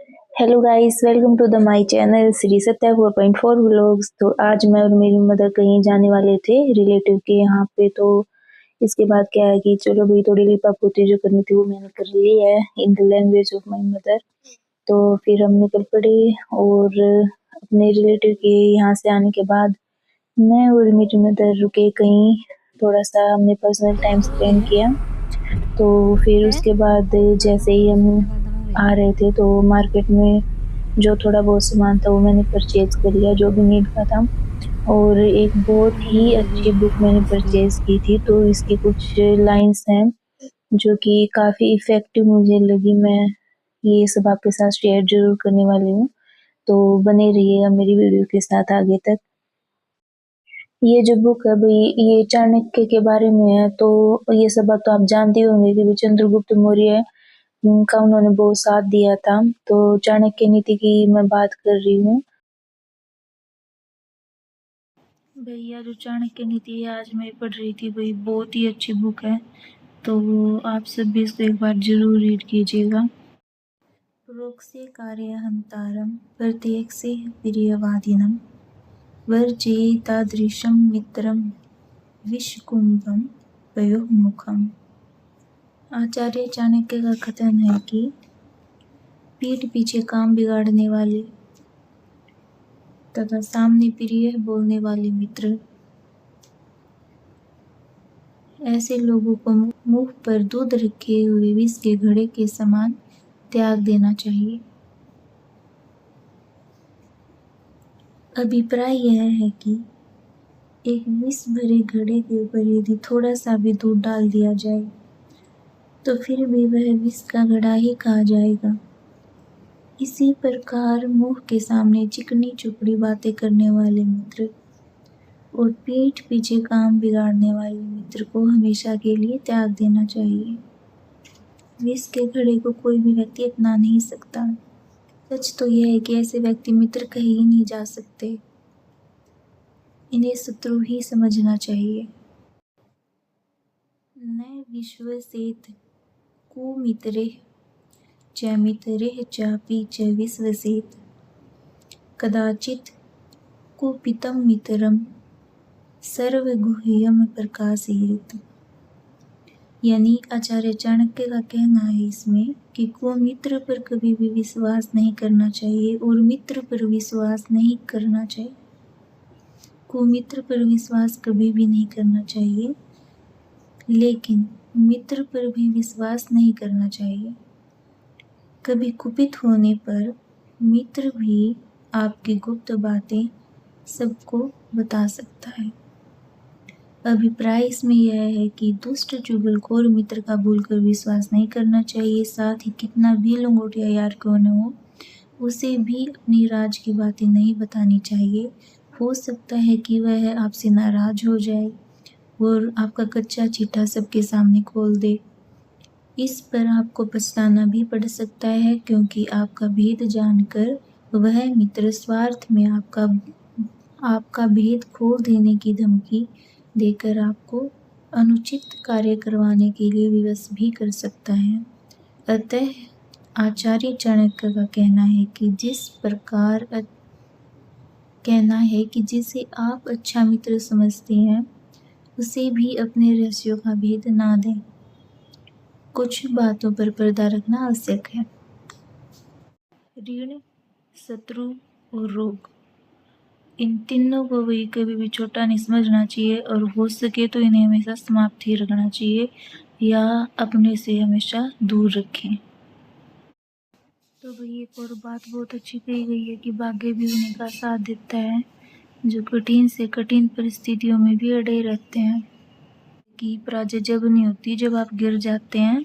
Hello guys, welcome to the my channel Shri Satya 4.4 vlogs. तो आज मैं और मेरी मदर कहीं जाने वाले थे रिलेटिव के यहाँ पे। तो इसके बाद क्या है कि चलो भाई, थोड़ी लिपा पोती जो करनी थी वो मैंने कर ली है in the language of my mother. तो फिर हम निकल पड़े और अपने रिलेटिव के यहाँ से आने के बाद मैं और मेरी मदर रुके कहीं, थोड़ा सा हमने पर्सनल टाइम स्पेंड किया। तो फिर उसके बाद जैसे ही हम आ रहे थे तो मार्केट में जो थोड़ा बहुत सामान था वो मैंने परचेज कर लिया जो भी नीड का था। और एक बहुत ही अच्छी बुक मैंने परचेज की थी। तो इसकी कुछ लाइंस हैं जो कि काफ़ी इफ़ेक्टिव मुझे लगी। मैं ये सब आपके साथ शेयर ज़रूर करने वाली हूँ, तो बने रहिएगा मेरी वीडियो के साथ आगे तक। ये जो बुक है भाई, ये चाणक्य के बारे में है। तो ये सब बात तो आप जानते होंगे कि चंद्रगुप्त मौर्य का उन्होंने बहुत साथ दिया था। तो चाणक्य नीति की मैं बात कर रही हूँ। भैया जो चाणक्य नीति है आज मैं पढ़ रही थी भाई, बहुत ही अच्छी बुक है। तो आप सब भी इसको एक बार जरूर रीड कीजिएगा। प्रोक्से कार्यहंतारम प्रत्येकसे प्रियवादिनम वर्जेतादृशं मित्रम विषकुंभम पयोमुखम। आचार्य चाणक्य का कथन है कि पीठ पीछे काम बिगाड़ने वाले तथा सामने प्रिय बोलने वाले मित्र, ऐसे लोगों को मुंह पर दूध रखे हुए विष के घड़े के समान त्याग देना चाहिए। अभिप्राय यह है कि एक विष भरे घड़े के ऊपर यदि थोड़ा सा भी दूध डाल दिया जाए तो फिर भी वह विष का घड़ा ही कहा जाएगा। इसी प्रकार मुंह के सामने चिकनी चुपड़ी बातें करने वाले मित्र और पीठ पीछे काम बिगाड़ने वाले मित्र को हमेशा के लिए त्याग देना चाहिए। विष के घड़े को कोई भी व्यक्ति अपना नहीं सकता। सच तो यह है कि ऐसे व्यक्ति मित्र कहे ही नहीं जा सकते, इन्हें शत्रु ही समझना चाहिए। न विश्वसेत कुमित्रे च मित्रे चापि च विश्वसेत कदाचित् कुपितं मित्रम सर्वगुह्यम प्रकाशयेत्। यानी आचार्य चाणक्य का कहना है इसमें कि कुमित्र पर कभी भी विश्वास नहीं करना चाहिए और मित्र पर विश्वास नहीं करना चाहिए। कुमित्र पर विश्वास कभी भी नहीं करना चाहिए, लेकिन मित्र पर भी विश्वास नहीं करना चाहिए। कभी कुपित होने पर मित्र भी आपकी गुप्त बातें सबको बता सकता है। अभिप्राय इसमें यह है कि दुष्ट चुगलखोर मित्र का भूलकर विश्वास नहीं करना चाहिए। साथ ही कितना भी लंगोटिया यार क्यों न हो, उसे भी अपनी राज की बातें नहीं बतानी चाहिए। हो सकता है कि वह आपसे नाराज हो जाए और आपका कच्चा चिट्ठा सबके सामने खोल दे। इस पर आपको पछताना भी पड़ सकता है, क्योंकि आपका भेद जानकर वह मित्र स्वार्थ में आपका भेद खोल देने की धमकी देकर आपको अनुचित कार्य करवाने के लिए विवश भी कर सकता है। अतः आचार्य चाणक्य का कहना है कि जिसे आप अच्छा मित्र समझते हैं उसे भी अपने रहस्यों का भेद ना दें। कुछ बातों पर पर्दा रखना आवश्यक है। ऋण, शत्रु और रोग, इन तीनों को भी कभी भी छोटा नहीं समझना चाहिए और हो सके तो इन्हें हमेशा समाप्त ही रखना चाहिए या अपने से हमेशा दूर रखें। तो भाई एक और बात बहुत अच्छी कही गई है कि भाग्य भी उन्हीं का साथ देता है जो कठिन से कठिन परिस्थितियों में भी अड़े रहते हैं। कि पराजय जब नहीं होती जब आप गिर जाते हैं,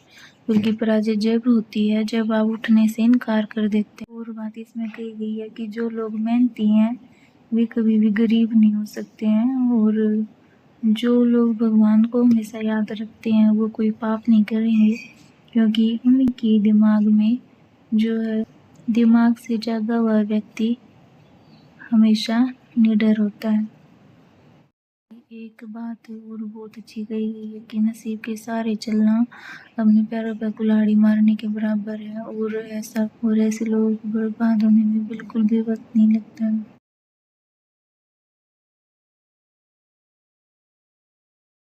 बल्कि पराजय जब होती है जब आप उठने से इनकार कर देते हैं। और बात इसमें कही गई है कि जो लोग मेहनती हैं वे कभी भी गरीब नहीं हो सकते हैं, और जो लोग भगवान को हमेशा याद रखते हैं वो कोई पाप नहीं करेंगे, क्योंकि उनकी दिमाग में जो है दिमाग से जागा हुआ व्यक्ति हमेशा निडर होता है। एक बात और बहुत अच्छी कही गई है कि नसीब के सहारे चलना अपने पैरों पर कुल्हाड़ी मारने के बराबर है, और ऐसे लोगों को बर्बाद होने में बिल्कुल भी वक्त नहीं लगता है।